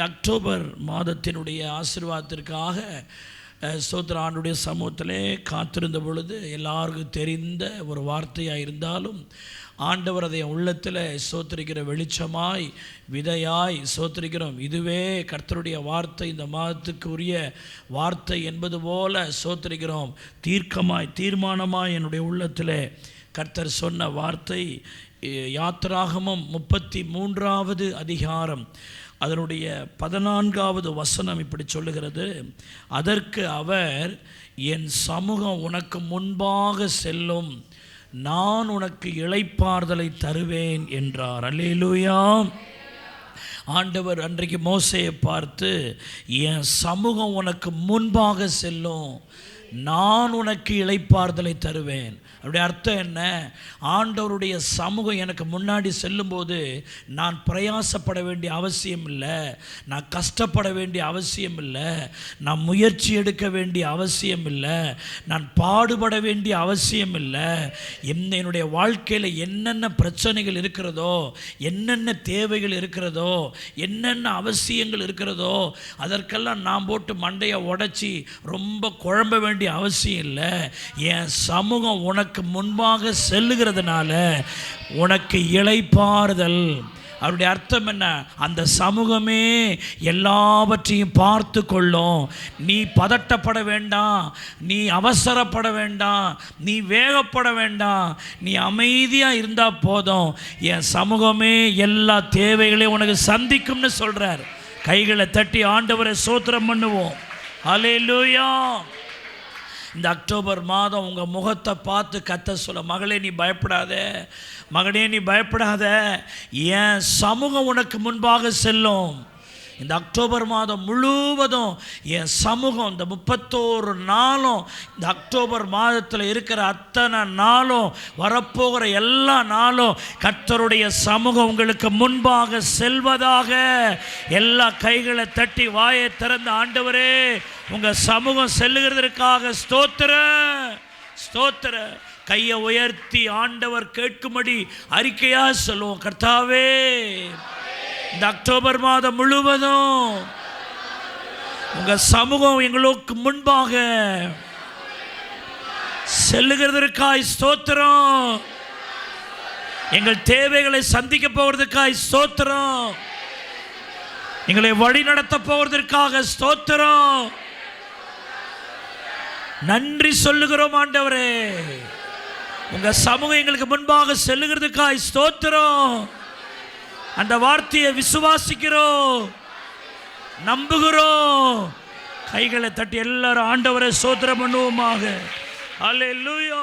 இந்த அக்டோபர் மாதத்தினுடைய ஆசீர்வாதத்திற்காக ஸ்தோத்திர ஆண்டுடைய சமூகத்திலே காத்திருந்த பொழுது எல்லாருக்கும் தெரிந்த ஒரு வார்த்தையாக இருந்தாலும் ஆண்டவர் அதை உள்ளத்தில் ஸ்தோத்திரிக்கிற வெளிச்சமாய் விதையாய் ஸ்தோத்திரிக்கிறோம். இதுவே கர்த்தருடைய வார்த்தை, இந்த மாதத்துக்கு உரிய வார்த்தை என்பது போல ஸ்தோத்திரிக்கிறோம். தீர்மானமாய் என்னுடைய உள்ளத்தில் கர்த்தர் சொன்ன வார்த்தை யாத்திராகமம் 33வது அதிகாரம் அதனுடைய 14வது வசனம் இப்படி சொல்லுகிறது. அதற்கு அவர், என் சமூகம் உனக்கு முன்பாக செல்லும், நான் உனக்கு இளைப்பாறுதலை தருவேன் என்றார். அல்லேலூயா. ஆண்டவர் அன்றைக்கு மோசேயை பார்த்து, என் சமூகம் உனக்கு முன்பாக செல்லும், நான் உனக்கு இளைப்பாறுதலை தருவேன். அப்படி அர்த்தம் என்ன? ஆண்டவருடைய சமூகம் எனக்கு முன்னாடி செல்லும்போது நான் பிரயாசப்பட வேண்டிய அவசியம் இல்லை, நான் கஷ்டப்பட வேண்டிய அவசியம் இல்லை, நான் முயற்சி எடுக்க வேண்டிய அவசியம் இல்லை, நான் பாடுபட வேண்டிய அவசியம் இல்லை. என்னுடைய வாழ்க்கையில் என்னென்ன பிரச்சனைகள் இருக்கிறதோ, என்னென்ன தேவைகள் இருக்கிறதோ, என்னென்ன அவசியங்கள் இருக்கிறதோ அதற்கெல்லாம் நான் போட்டு மண்டையை உடைச்சி ரொம்ப குழம்ப வேண்டிய அவசியம் இல்லை. என் சமூகம் உனக்கு முன்பாக செல்லுகிறதுனால உனக்கு இளைப்பாறுதல். அவருடைய அர்த்தம் என்ன? அந்த சமூகமே எல்லாவற்றையும் பார்த்து கொள்ளும். நீ பதட்டப்பட வேண்டாம், நீ அவசரப்பட வேண்டாம், நீ வேகப்பட வேண்டாம், நீ அமைதியாக இருந்தால் போதும். என் சமூகமே எல்லா தேவைகளையும் உனக்கு சந்திக்கும்னு சொல்கிறார். கைகளை தட்டி ஆண்டவரை ஸ்தோத்திரம் பண்ணுவோம். ஹல்லேலூயா. இந்த அக்டோபர் மாதம் உங்கள் முகத்தை பார்த்து கர்த்தர் சொல்ல, மகளே நீ பயப்படாத, மகனே நீ பயப்படாத, என் சமூகம் உனக்கு முன்பாக செல்லும். இந்த அக்டோபர் மாதம் முழுவதும் என் சமூகம், இந்த 31 நாளும், இந்த அக்டோபர் மாதத்தில் இருக்கிற அத்தனை நாளும், வரப்போகிற எல்லா நாளும் கர்த்தருடைய சமூகம் உங்களுக்கு முன்பாக செல்வதாக. எல்லா கைகளை தட்டி வாயை திறந்த, ஆண்டவரே உங்கள் சமூகம் செல்லுகிறதற்காக ஸ்தோத்திர ஸ்தோத்திர. கையை உயர்த்தி ஆண்டவர் கேட்கும்படி அறிக்கையாக சொல்லுவோம். கர்த்தாவே, இந்த அக்டோபர் மாதம் முழுவதும் உங்கள் சமூகம் எங்களுக்கு முன்பாக செல்லுகிறதற்காய் ஸ்தோத்திரம். எங்கள் தேவைகளை சந்திக்க போவதற்காய் ஸ்தோத்திரம். எங்களை வழி நடத்த போவதற்காக ஸ்தோத்திரம். நன்றி சொல்லுகிறோம் ஆண்டவரே. உங்க சமூகம் எங்களுக்கு முன்பாக செல்லுகிறதுக்காய் ஸ்தோத்திரம். அந்த வார்த்தையை விசுவாசிக்கிறோம், நம்புகிறோம். கைகளை தட்டி எல்லாரும் ஆண்டவரை ஸ்தோத்திரம் பண்ணுவோமாக. அல்லேலூயா.